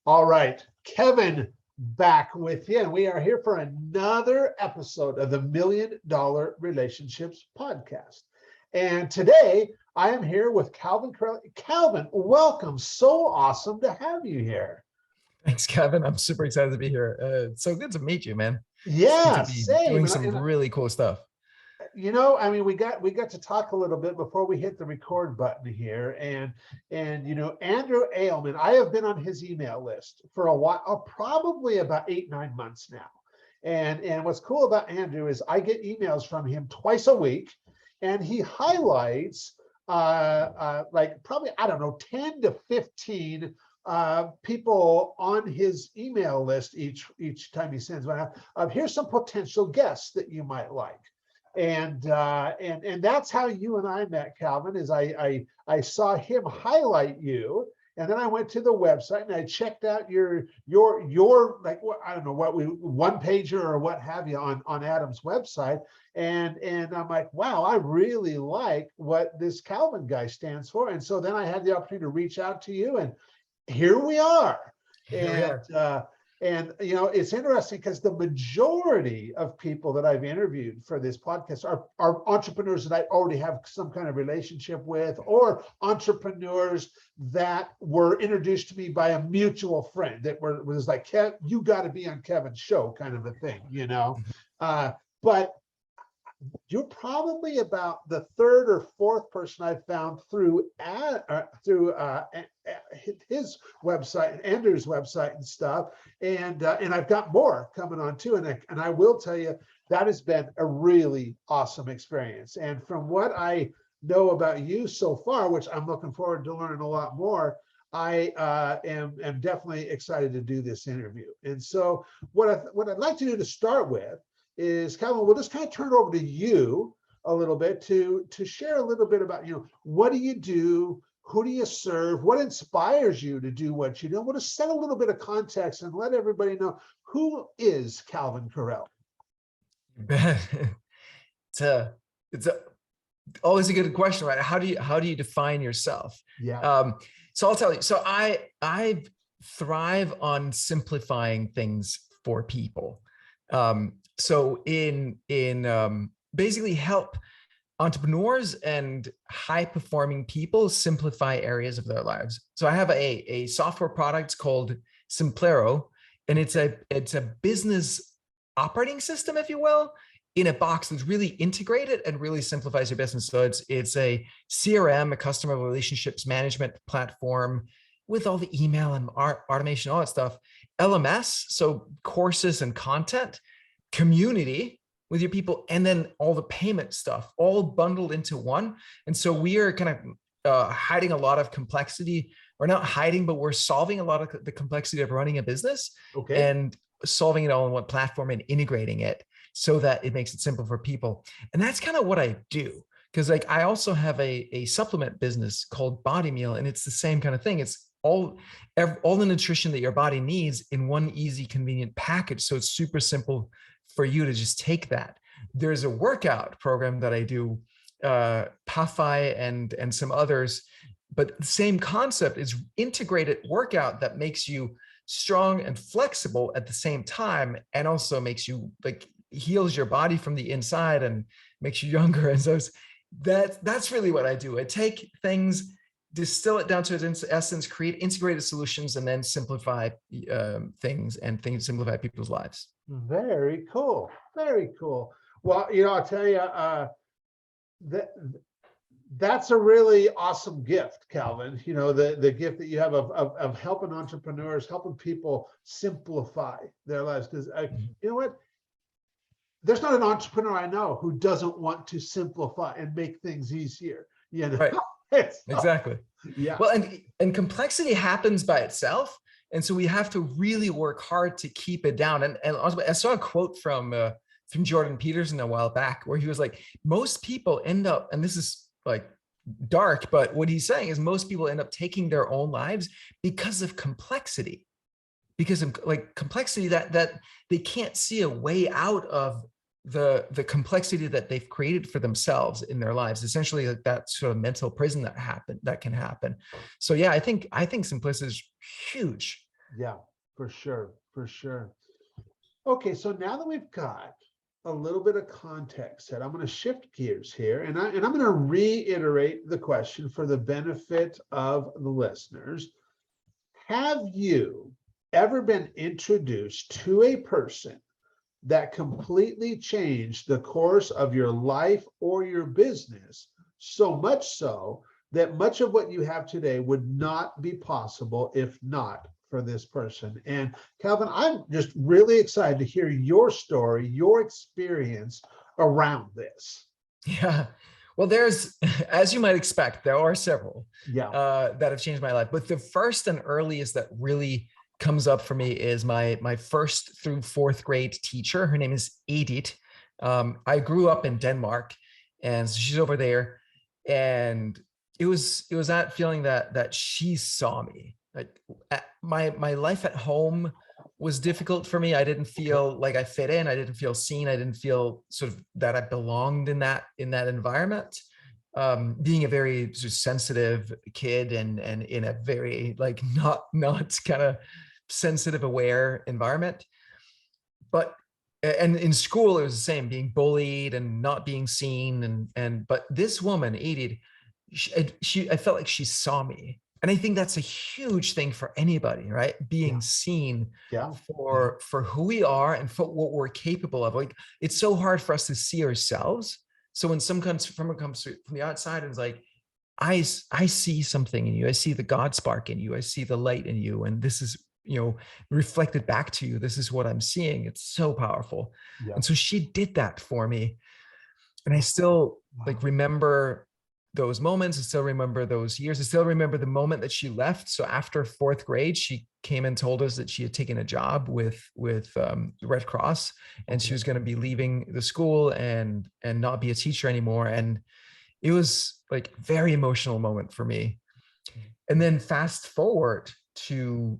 All right, Kevin back with you. And we are here for another episode of the $1 Million Relationships Podcast. And today I am here with Calvin Correli. Calvin, welcome. So awesome to have you here. Thanks, Kevin. I'm super excited to be here. It's so good to meet you, man. Yeah, It's good to be same. doing some really cool stuff. You know, I mean, we got to talk a little bit before we hit the record button here, and you know, Andrew Ailman, I have been on his email list for a while, probably about 8-9 months now. And what's cool about Andrew is I get emails from him twice a week, and he highlights like probably, I don't know, 10 to 15 people on his email list each time he sends one out. Here's some potential guests that you might like. And that's how you and I met, Calvin, is I saw him highlight you, and then I went to the website and I checked out your like, what, I don't know, what one pager or what have you on Adam's website, and I'm like, wow, I really like what this Calvin guy stands for. And so then I had the opportunity to reach out to you, and here we are. And you know, it's interesting because the majority of people that I've interviewed for this podcast are entrepreneurs that I already have some kind of relationship with, or entrepreneurs that were introduced to me by a mutual friend that was like, Kev, you got to be on Kevin's show, kind of a thing, you know. But you're probably about the third or fourth person I've found through his website, Andrew's website and stuff, and I've got more coming on too, and I will tell you that has been a really awesome experience. And from what I know about you so far, which I'm looking forward to learning a lot more, I am definitely excited to do this interview. And so what I'd like to do to start with is, Calvin, we'll just kind of turn it over to you a little bit to share a little bit about, you know, what do you do? Who do you serve? What inspires you to do what you do? We'll just set a little bit of context and let everybody know, who is Calvin Correli? It's always a good question, right? How do you define yourself? Yeah. So I'll tell you. So I thrive on simplifying things for people. So in basically help entrepreneurs and high performing people simplify areas of their lives. So I have a software product called Simplero, and it's a business operating system, if you will, in a box that's really integrated and really simplifies your business. So it's a CRM, a customer relationships management platform with all the email and automation, all that stuff. LMS, so courses and content, community with your people, and then all the payment stuff, all bundled into one. And so we are kind of hiding a lot of complexity. We're not hiding, but we're solving a lot of the complexity of running a business, and solving it all on one platform and integrating it so that it makes it simple for people. And that's kind of what I do. Because like I also have a supplement business called Body Meal, and it's the same kind of thing. It's all the nutrition that your body needs in one easy, convenient package. So it's super simple for you to just take that. There's a workout program that I do, Puffy and some others, but the same concept is integrated workout that makes you strong and flexible at the same time, and also makes you like heals your body from the inside and makes you younger. And so that's really what I do. I take things, distill it down to its essence, create integrated solutions, and then simplify things simplify people's lives. Very cool. Very cool. Well, you know, I'll tell you, that's a really awesome gift, Calvin. You know, the gift that you have of helping entrepreneurs, helping people simplify their lives. Because you know what? There's not an entrepreneur I know who doesn't want to simplify and make things easier. You know, right? Exactly. Yeah. Well, and complexity happens by itself, and so we have to really work hard to keep it down. And also, I saw a quote from Jordan Peterson a while back where he was like, most people end up, and this is like dark, but what he's saying is most people end up taking their own lives because of complexity. Because of like complexity that they can't see a way out of the complexity that they've created for themselves in their lives. Essentially, like that sort of mental prison that can happen. So yeah, I think simplicity is huge. Yeah, for sure, for sure. Okay, so now that we've got a little bit of context set, I'm going to shift gears here, and I'm going to reiterate the question for the benefit of the listeners. Have you ever been introduced to a person that completely changed the course of your life or your business, so much so that much of what you have today would not be possible if not for this person? And Calvin, I'm just really excited to hear your story, your experience around this. Yeah. Well, there's, as you might expect, there are several Yeah. that have changed my life. But the first and earliest that really comes up for me is my first through fourth grade teacher. Her name is Edith. I grew up in Denmark, and so she's over there. And it was that feeling that she saw me. Like my life at home was difficult for me. I didn't feel like I fit in. I didn't feel seen. I didn't feel sort of that I belonged in that environment. Being a very sort of sensitive kid and in a very like not kind of sensitive, aware environment. But and in school it was the same, being bullied and not being seen. And but this woman, Edith, I felt like she saw me. And I think that's a huge thing for anybody, right? Yeah. Being seen Yeah. for who we are and for what we're capable of. Like, it's so hard for us to see ourselves. So when someone comes from the outside and is like, I see something in you. I see the God spark in you. I see the light in you. And this is, reflected back to you. This is what I'm seeing. It's so powerful. Yeah. And so she did that for me. And I still like remember those moments. I still remember those years. I still remember the moment that she left. So after fourth grade, she came and told us that she had taken a job with the Red Cross, and she was going to be leaving the school and not be a teacher anymore. And it was like a very emotional moment for me. And then fast forward to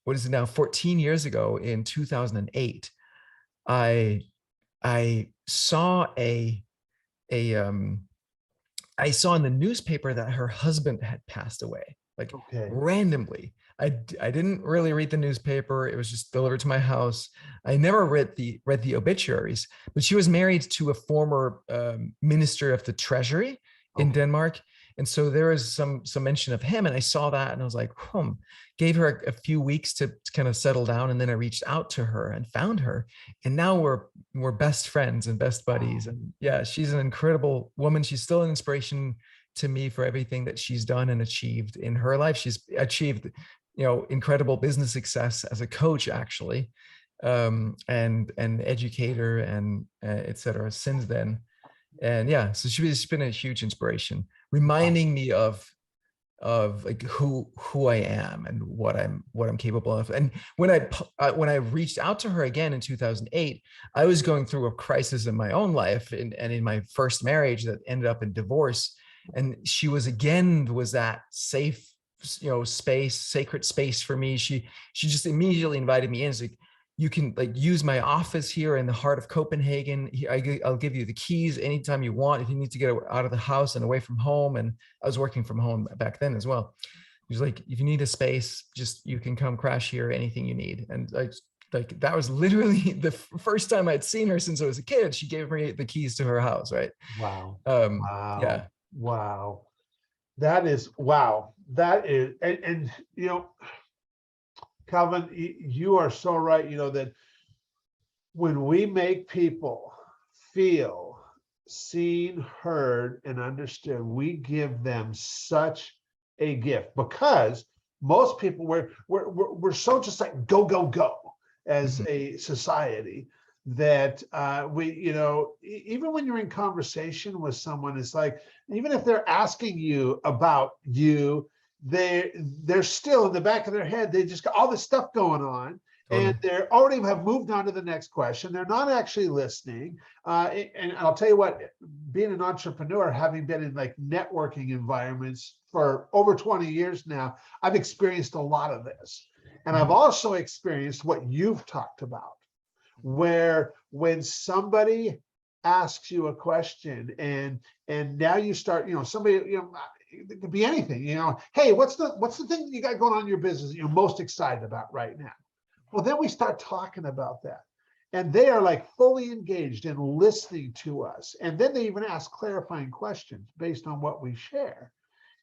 what is it now, 14 years ago, in 2008, I saw I saw in the newspaper that her husband had passed away, like randomly. I didn't really read the newspaper. It was just delivered to my house. I never read the obituaries, but she was married to a former minister of the treasury in Denmark. And so there was some mention of him, and I saw that and I was like, gave her a few weeks to kind of settle down. And then I reached out to her and found her. And now we're best friends and best buddies. And yeah, she's an incredible woman. She's still an inspiration to me for everything that she's done and achieved in her life. She's achieved, incredible business success as a coach, actually, and educator, and et cetera, since then. And yeah, so she's been a huge inspiration, reminding me of like who I am and what I'm capable of. And when I reached out to her again in 2008, I was going through a crisis in my own life and in my first marriage that ended up in divorce. And she was that safe, space, sacred space for me. She just immediately invited me in. It's like, you can like use my office here in the heart of Copenhagen. I'll give you the keys anytime you want, if you need to get out of the house and away from home. And I was working from home back then as well. He was like, if you need a space, just, you can come crash here, anything you need. And like that was literally the first time I'd seen her since I was a kid. She gave me the keys to her house, right? Wow. Yeah. Wow. That is, wow. That is, and Calvin, you are so right. That when we make people feel seen, heard, and understood, we give them such a gift, because most people we're so just like go go go as a society that we even when you're in conversation with someone, it's like, even if they're asking you about you, they're still in the back of their head, they just got all this stuff going on. And they're already have moved on to the next question. They're not actually listening. And I'll tell you what, being an entrepreneur, having been in like networking environments for over 20 years now, I've experienced a lot of this. And I've also experienced what you've talked about, where when somebody asks you a question and now you start, somebody, it could be anything, hey, what's the thing that you got going on in your business that you're most excited about right now? Well, then we start talking about that. And they are like fully engaged in listening to us. And then they even ask clarifying questions based on what we share.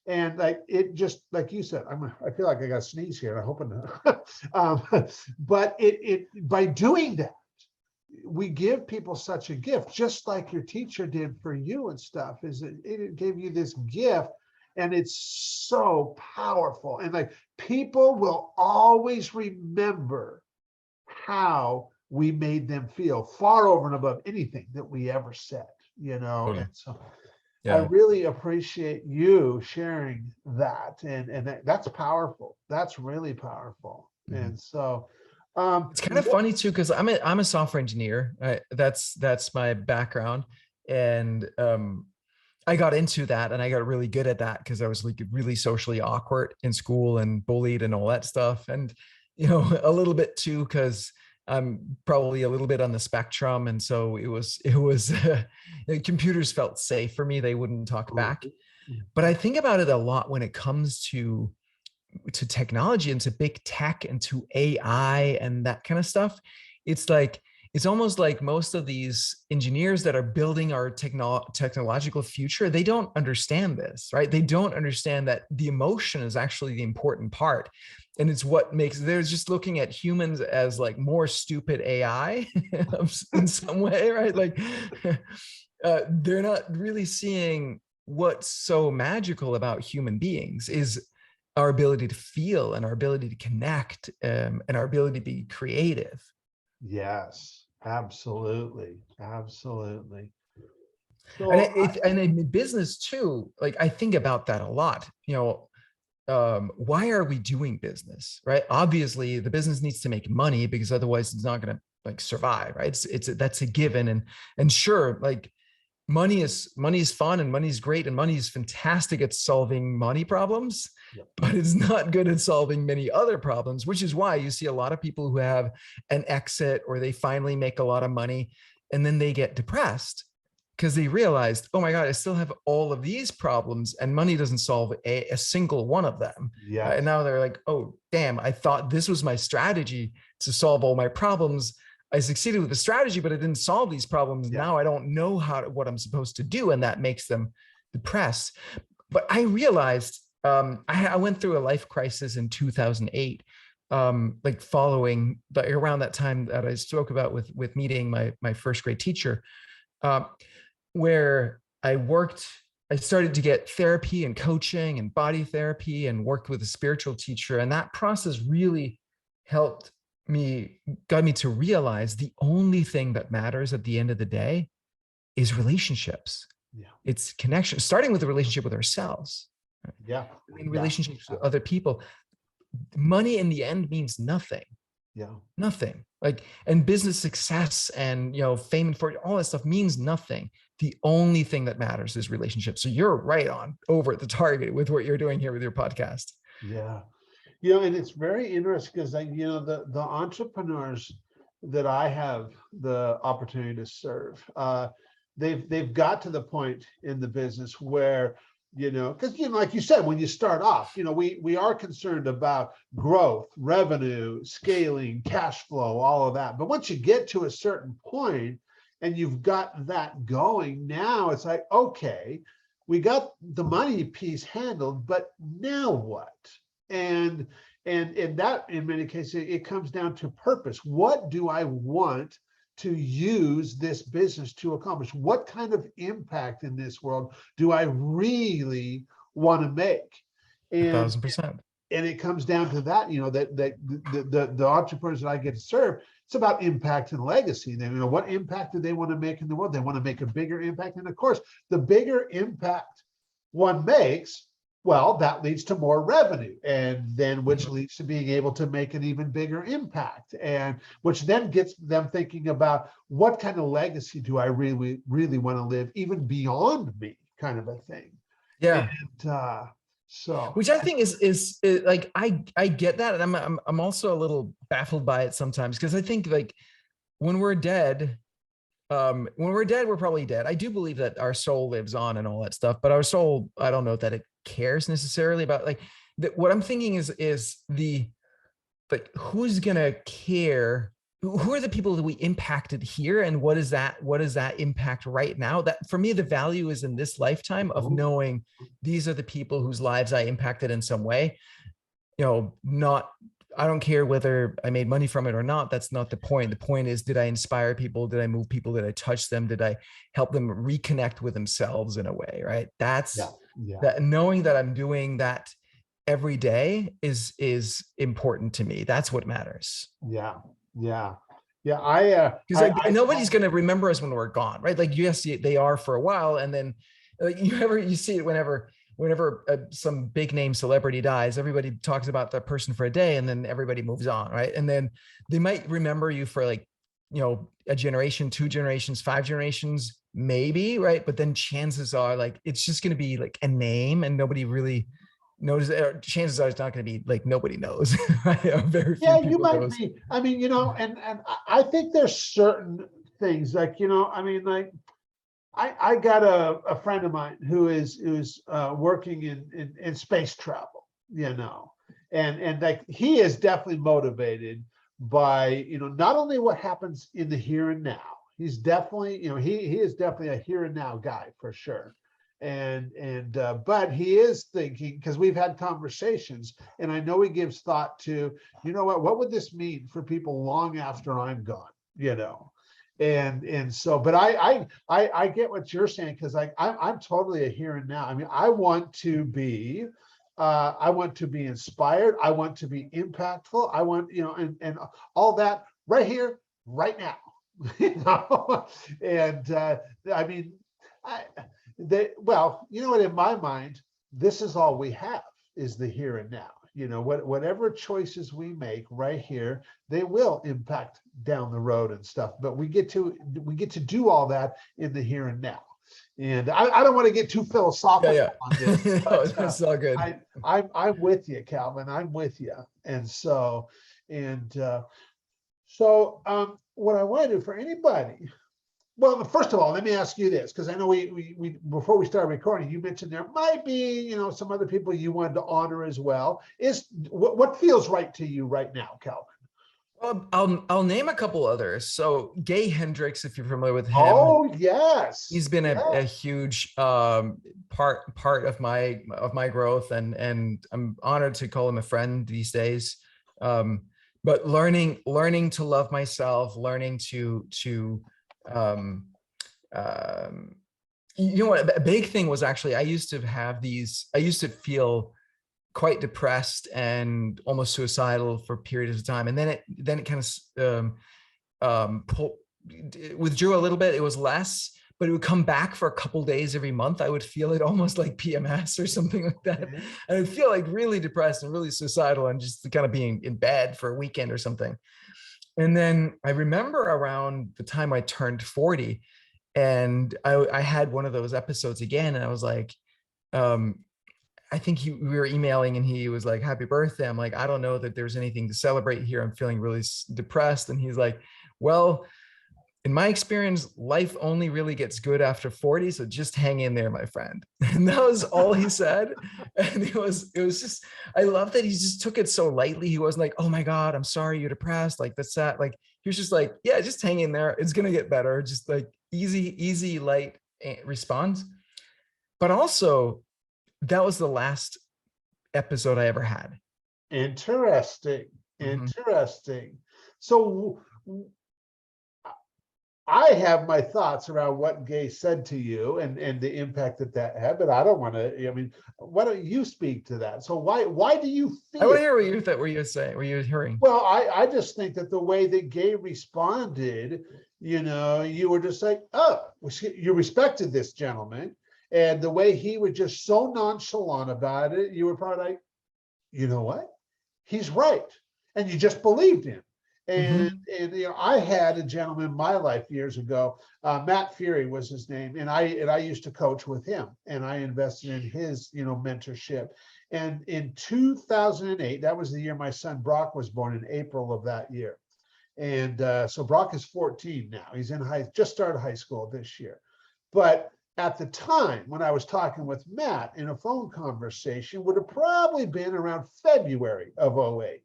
And like it just like you said, I feel like I got a sneeze here. I hope not. But it by doing that, we give people such a gift, just like your teacher did for you and stuff. Is it gave you this gift, and it's so powerful. And like people will always remember how we made them feel, far over and above anything that we ever said. Totally. And so I Yeah. really appreciate you sharing that, and that's powerful. That's really powerful. Mhm. And so It's kind of funny too, because I'm a software engineer. That's my background, and I got into that, and I got really good at that because I was like really socially awkward in school and bullied and all that stuff, and a little bit too because I'm probably a little bit on the spectrum, and so it was computers felt safe for me. They wouldn't talk back. But I think about it a lot when it comes to technology and to big tech and to AI and that kind of stuff. It's almost like most of these engineers that are building our technological future, they don't understand this, right? They don't understand that the emotion is actually the important part. And it's what makes, they're just looking at humans as like more stupid AI in some way, right? Like they're not really seeing what's so magical about human beings is our ability to feel and our ability to connect and our ability to be creative. Yes, absolutely. Absolutely. So and in business too, like I think about that a lot, why are we doing business, right? Obviously the business needs to make money because otherwise it's not going to like survive, right? That's a given. And sure, like money is fun and money is great and money is fantastic at solving money problems, but it's not good at solving many other problems, which is why you see a lot of people who have an exit or they finally make a lot of money and then they get depressed because they realized, oh my God, I still have all of these problems and money doesn't solve a single one of them. And now they're like, oh, damn, I thought this was my strategy to solve all my problems. I succeeded with the strategy, but it didn't solve these problems. Now I don't know what I'm supposed to do. And that makes them depressed. But I realized I went through a life crisis in 2008, like following around that time that I spoke about with meeting my first grade teacher, where I started to get therapy and coaching and body therapy and worked with a spiritual teacher. And that process really got me to realize the only thing that matters at the end of the day is relationships. It's connection, starting with the relationship with ourselves. In relationships with other people. Money in the end means nothing. Nothing. Like, and business success and fame and fortune, all that stuff means nothing. The only thing that matters is relationships. So you're right on over at the target with what you're doing here with your podcast. And it's very interesting because the entrepreneurs that I have the opportunity to serve, they've got to the point in the business where because like you said, when you start off, we are concerned about growth, revenue, scaling, cash flow, all of that. But once you get to a certain point and you've got that going, now it's like, okay, we got the money piece handled, but now what? And that, in many cases, it comes down to purpose. What do I want to use this business to accomplish? What kind of impact in this world do I really want to make? And 1,000%. And it comes down to that, that the entrepreneurs that I get to serve, it's about impact and legacy. What impact do they want to make in the world? They want to make a bigger impact. And of course, the bigger impact one makes, well, that leads to more revenue, and then which leads to being able to make an even bigger impact, and which then gets them thinking about what kind of legacy do I really, really want to live, even beyond me, kind of a thing. And so, which I think is like I get that, and I'm also a little baffled by it sometimes because I think like when we're dead, when we're dead, we're probably dead. I do believe that our soul lives on and all that stuff, but our soul, I don't know that it cares necessarily about like what I'm thinking is the, like, who's gonna care? Who are the people that we impacted here, and what is that impact right now? That for me, the value is in this lifetime of knowing these are the people whose lives I impacted in some way. You know, not, I don't care whether I made money from it or not. That's not the point. The point is, did I inspire people? Did I move people? Did I touch them? Did I help them reconnect with themselves in a way, right? That's that, knowing that I'm doing that every day is important to me. That's what matters. Yeah. Because nobody's going to remember us when we're gone, right? Like, yes, they are for a while, and then like you see it whenever some big name celebrity dies, everybody talks about that person for a day, and then everybody moves on, right? And then they might remember you for like, you know, a generation, 2 generations, 5 generations, maybe, right? But then chances are, like, it's just going to be like a name, and nobody really knows. Chances are it's not going to be like nobody knows. Right? Very few people you might knows. be. I mean, you know, and I think there's certain things like, you know, I mean, like I got a friend of mine who's working in space travel, you know, and like he is definitely motivated by, you know, not only what happens in the here and now. He's definitely, you know, he is definitely a here and now guy for sure. But he is thinking, because we've had conversations, and I know he gives thought to, you know what would this mean for people long after I'm gone, you know? And so, but I get what you're saying, because I'm totally a here and now. I mean, I want to be inspired. I want to be impactful. I want, you know, and all that right here, right now, you know? And I mean, well, you know what, in my mind, this is all we have, is the here and now. You know, whatever choices we make right here, they will impact down the road and stuff. But we get to do all that in the here and now. And I don't want to get too philosophical on this. No, that's all good. I'm with you, Calvin. I'm with you. And so, what I want to do for anybody. Well, first of all, let me ask you this, because I know we before we start recording, you mentioned there might be, you know, some other people you wanted to honor as well. Is what feels right to you right now, Calvin? I'll name a couple others. So Gay Hendricks, if you're familiar with him. Oh yes, he's been a huge part of my growth, and I'm honored to call him a friend these days. But learning to love myself, learning to you know what, a big thing was actually, I used to feel quite depressed and almost suicidal for periods of time, and then it kind of withdrew a little bit. It was less, but it would come back for a couple days every month. I would feel it almost like PMS or something like that. And I'd feel like really depressed and really suicidal, and just kind of being in bed for a weekend or something. And then I remember around the time I turned 40, and I had one of those episodes again, and I was like, I think we were emailing, and he was like, "Happy birthday." I'm like, "I don't know that there's anything to celebrate here. I'm feeling really depressed." And he's like, "Well, in my experience, life only really gets good after 40. So just hang in there, my friend." And that was all he said. And it was just, I love that he just took it so lightly. He wasn't like, "Oh my God, I'm sorry you're depressed." Like, that's that. Like, he was just like, "Yeah, just hang in there. It's going to get better." Just like easy, light response. But also, that was the last episode I ever had. Interesting. So I have my thoughts around what Gay said to you and the impact that had, but I don't want to. I mean, why don't you speak to that? So why do you feel? I want to hear what you saying. Were you hearing? Well, I just think that the way that Gay responded, you know, you were just like, oh, you respected this gentleman, and the way he was just so nonchalant about it, you were probably like, you know what, he's right, and you just believed him. And you know, I had a gentleman in my life years ago, Matt Fury was his name, and I used to coach with him, and I invested in his, you know, mentorship. And in 2008, that was the year my son Brock was born, in April of that year. And so Brock is 14 now. He's in just started high school this year. But at the time when I was talking with Matt in a phone conversation, would have probably been around February of '08.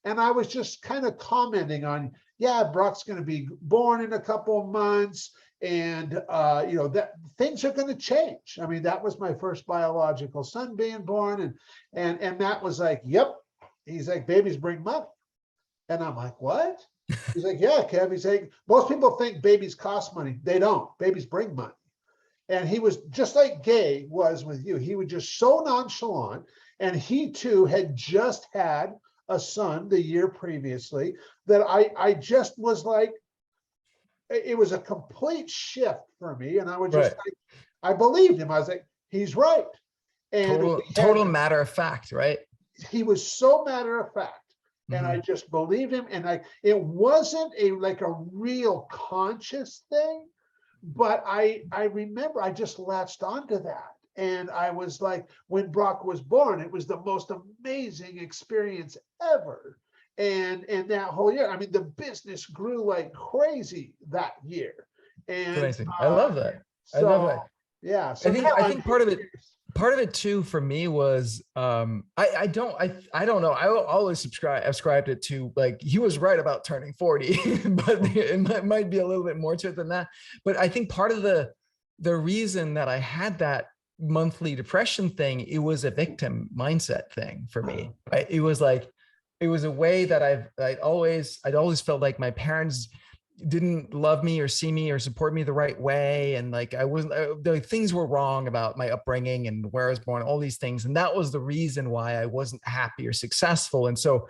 And I was just kind of commenting on, yeah, Brock's going to be born in a couple of months, and that things are going to change. I mean, that was my first biological son being born, and Matt was like, yep. He's like, babies bring money. And I'm like, what? He's like, yeah, Kev. He's like, most people think babies cost money. They don't. Babies bring money. And he was just like Gay was with you. He was just so nonchalant. And he too had just had a son the year previously that I just was like, it was a complete shift for me. And I was just like, I believed him. I was like, he's right. And total matter of fact, right? He was so matter of fact. And I just believed him. And it wasn't like a real conscious thing, but I remember I just latched onto that. And I was like, when Brock was born, it was the most amazing experience ever. And that whole year, I mean, the business grew like crazy that year. And I love that. I love that. Yeah. So I think part of it too for me was I don't know. I always ascribed it to, like, he was right about turning 40, but it might be a little bit more to it than that. But I think part of the reason that I had that monthly depression thing, it was a victim mindset thing for me. Right? It was a way that I'd always felt like my parents didn't love me or see me or support me the right way, and like the things were wrong about my upbringing and where I was born, all these things, and that was the reason why I wasn't happy or successful. And so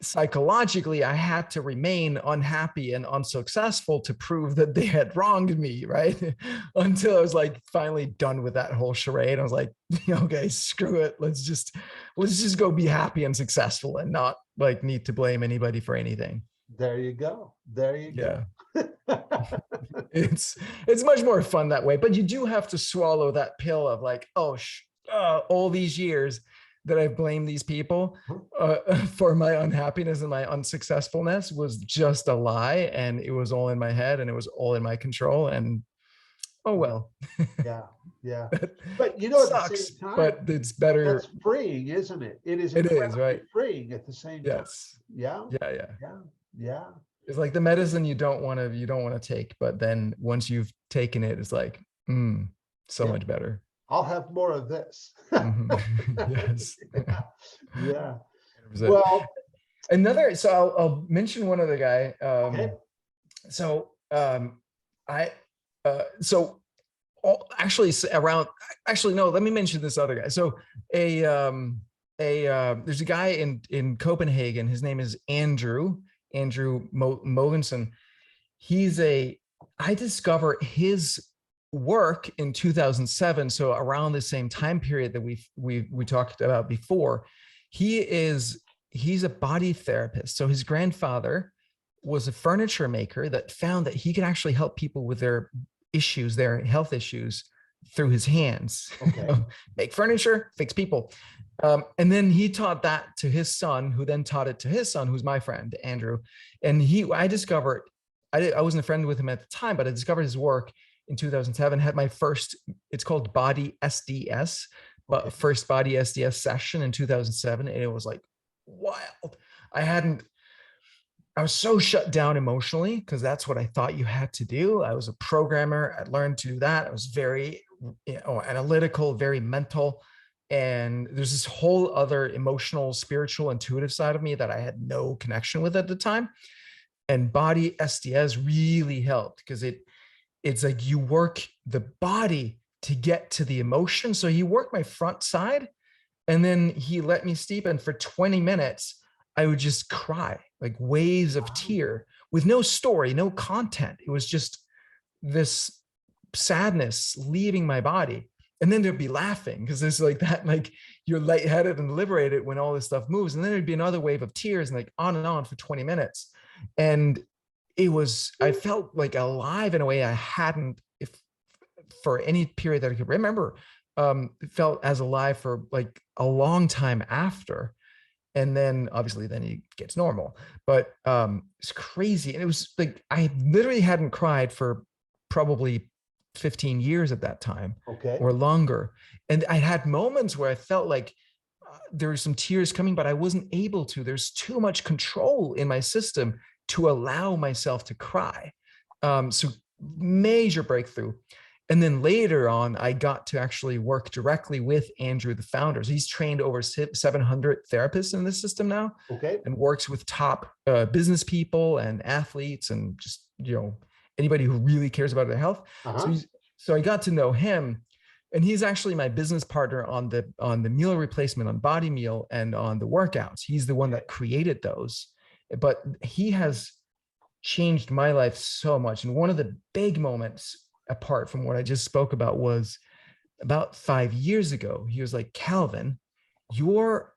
psychologically I had to remain unhappy and unsuccessful to prove that they had wronged me, right? Until I was like finally done with that whole charade. I was like, okay, screw it, let's just go be happy and successful and not like need to blame anybody for anything. There you go. Yeah. It's much more fun that way, but you do have to swallow that pill of like, all these years that I've blamed these people for my unhappiness and my unsuccessfulness was just a lie, and it was all in my head, and it was all in my control, and oh well. Yeah. But you know, it sucks, at the same time, but it's better. That's freeing, isn't it? It is right? Freeing at the same time. Yeah. It's like the medicine you don't want to take, but then once you've taken it, it's like, so much better. I'll have more of this. Yes. Yeah. Well, so I'll mention one other guy. Okay. So let me mention this other guy. So there's a guy in Copenhagen. His name is Andrew Movinson. I discovered his work in 2007. So around the same time period that we talked about before. He's a body therapist. So his grandfather was a furniture maker that found that he could actually help people with their health issues through his hands. Okay. Make furniture, fix people. And then he taught that to his son, who then taught it to his son, who's my friend, Andrew. And I discovered, I wasn't a friend with him at the time, but I discovered his work in 2007, had my first, it's called Body SDS, but first Body SDS session in 2007. And it was like wild. I was so shut down emotionally because that's what I thought you had to do. I was a programmer. I learned to do that. I was very analytical, very mental. And there's this whole other emotional, spiritual, intuitive side of me that I had no connection with at the time. And Body SDS really helped because it's like you work the body to get to the emotion. So he worked my front side and then he let me sleep. And for 20 minutes, I would just cry, like waves of tear with no story, no content. It was just this sadness leaving my body. And then there'd be laughing because there's like that, like you're lightheaded and liberated when all this stuff moves. And then there'd be another wave of tears and like on and on for 20 minutes. And I felt like alive in a way I hadn't, for any period that I could remember, felt as alive for like a long time after. And then obviously then he gets normal, but it's crazy. And it was like, I literally hadn't cried for probably 15 years at that time Okay. or longer. And I had moments where I felt like there were some tears coming, but I wasn't able to. There's too much control in my system to allow myself to cry. So major breakthrough. And then later on, I got to actually work directly with Andrew, the founder. So he's trained over 700 therapists in this system now, Okay. and works with top business people and athletes and just, anybody who really cares about their health. So I got to know him, and he's actually my business partner on the meal replacement, on Body Meal, and on the workouts. He's the one that created those, but he has changed my life so much. And one of the big moments, apart from what I just spoke about, was about 5 years ago. He was like, Calvin, your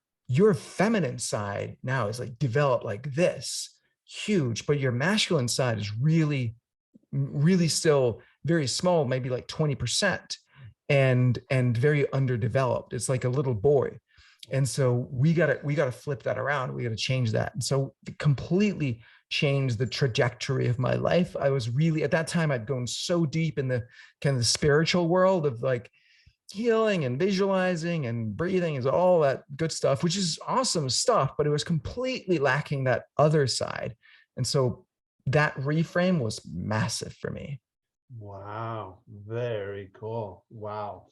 feminine side now is like developed like this, huge, but your masculine side is really, really still very small, maybe like 20%, and very underdeveloped. It's like a little boy. And so we gotta flip that around. We gotta change that. And so completely changed the trajectory of my life. I was really, at that time, I'd gone so deep in the kind of the spiritual world of like healing and visualizing and breathing, is all that good stuff, which is awesome stuff, but it was completely lacking that other side. And so that reframe was massive for me. Wow. Very cool. Wow.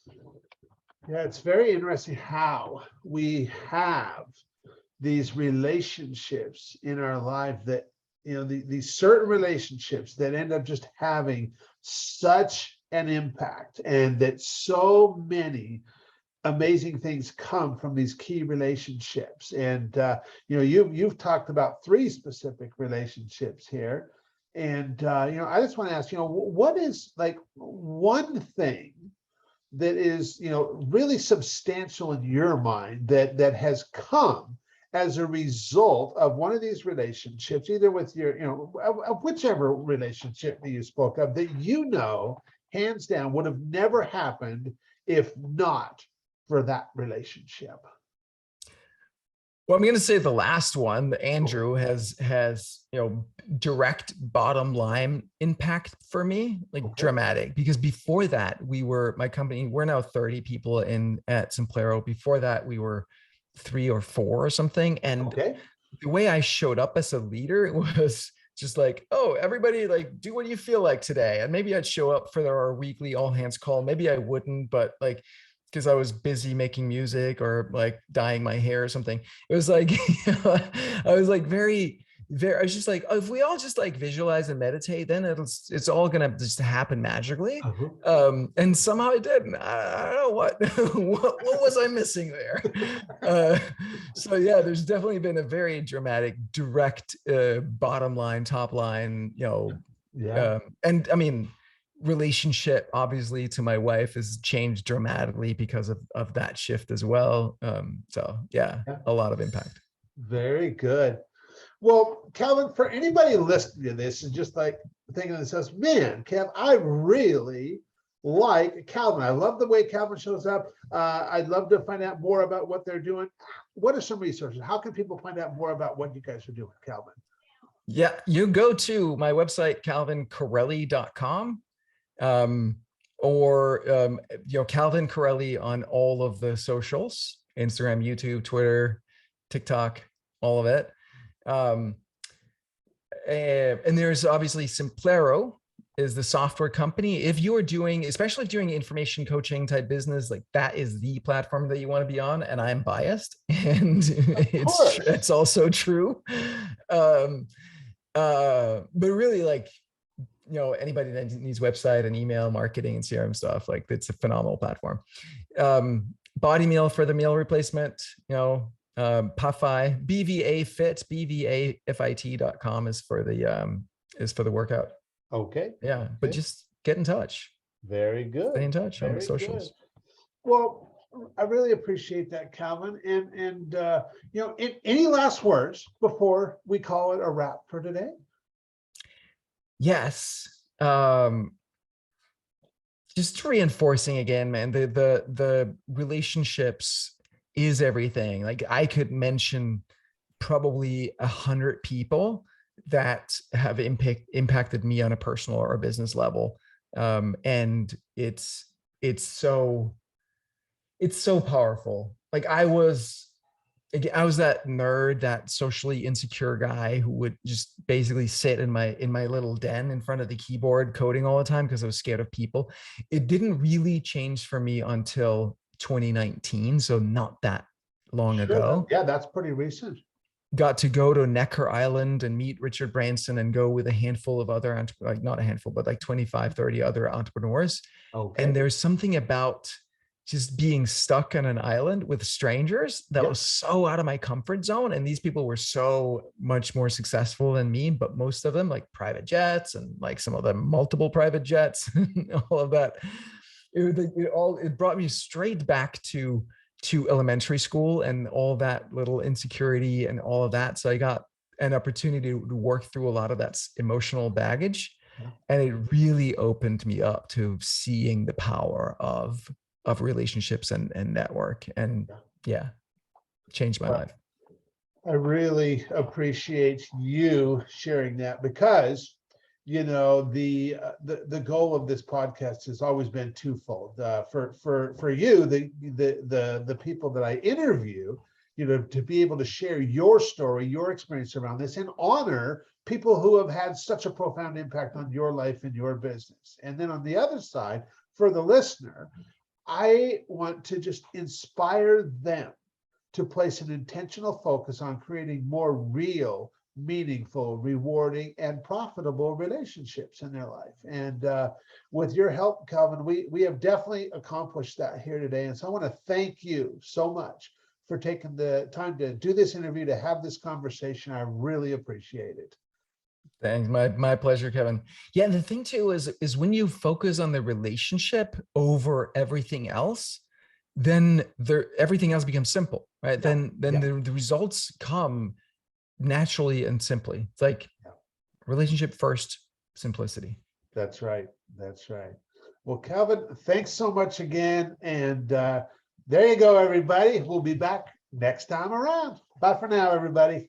Yeah, it's very interesting how we have these relationships in our life that, these certain relationships that end up just having such an impact, and that so many amazing things come from these key relationships. And you've talked about 3 specific relationships here. And I just want to ask, what is like one thing that is, really substantial in your mind that has come as a result of one of these relationships, either with your, whichever relationship that you spoke of, that hands down would have never happened if not for that relationship? Well, I'm going to say the last one, Andrew, has direct bottom line impact for me, like dramatic. Because before that, my company, we're now 30 people at Simplero. Before that, we were 3 or 4 or something. And the way I showed up as a leader, it was just like, oh, everybody, like, do what you feel like today. And maybe I'd show up for our weekly all hands call. Maybe I wouldn't, but like, because I was busy making music or like dyeing my hair or something. It was like, I was like very, I was just like, oh, if we all just like visualize and meditate, then it's all gonna just happen magically. And somehow it didn't. I don't know what, what was I missing there? So yeah, there's definitely been a very dramatic, direct bottom line, top line, and I mean, relationship obviously to my wife has changed dramatically because of that shift as well. So yeah, a lot of impact. Very good. Well, Calvin, for anybody listening to this and just like thinking to themselves, man, Kev, I really like Calvin. I love the way Calvin shows up. I'd love to find out more about what they're doing. What are some resources? How can people find out more about what you guys are doing, Calvin? Yeah, you go to my website, calvincorreli.com. Or Calvin Correli on all of the socials, Instagram, YouTube, Twitter, TikTok, all of it. And there's obviously Simplero is the software company. If you're doing, especially if you're doing information coaching type business, like that is the platform that you want to be on. And I'm biased, and it's also true. But really, like, anybody that needs website and email marketing and CRM stuff, like it's a phenomenal platform. Body Meal for the meal replacement, Puffy, BVA Fit, BVAFIT.com is for the workout. Okay. Yeah, but just get in touch. Very good. Stay in touch on the socials. Good. Well, I really appreciate that, Calvin. And any last words before we call it a wrap for today? Yes. Just reinforcing again, man, the relationships is everything. Like I could mention probably 100 people that have impacted me on a personal or a business level. And it's so powerful. Like I was that nerd, that socially insecure guy who would just basically sit in my little den in front of the keyboard coding all the time because I was scared of people. It didn't really change for me until 2019, so not that long ago. Yeah, that's pretty recent. Got to go to Necker Island and meet Richard Branson and go with a handful of other, like not a handful, but like 25, 30 other entrepreneurs. Okay. And there's something about just being stuck on an island with strangers that was so out of my comfort zone. And these people were so much more successful than me, but most of them like private jets and like some of them multiple private jets, all of that. It brought me straight back to elementary school and all that little insecurity and all of that. So I got an opportunity to work through a lot of that emotional baggage. And it really opened me up to seeing the power of relationships and network. And changed my life. I really appreciate you sharing that, because you know the goal of this podcast has always been twofold. For you, the people that I interview, you know, to be able to share your story, your experience around this, and honor people who have had such a profound impact on your life and your business. And then on the other side, for the listener, I want to just inspire them to place an intentional focus on creating more real, meaningful, rewarding, and profitable relationships in their life. And with your help, Calvin, we have definitely accomplished that here today. And so I want to thank you so much for taking the time to do this interview, to have this conversation. I really appreciate it. Thanks. My pleasure, Kevin. Yeah, and the thing too is when you focus on the relationship over everything else, then everything else becomes simple, right? Then the results come naturally and simply. It's like relationship first, simplicity. That's right. That's right. Well, Calvin, thanks so much again. And there you go, everybody. We'll be back next time around. Bye for now, everybody.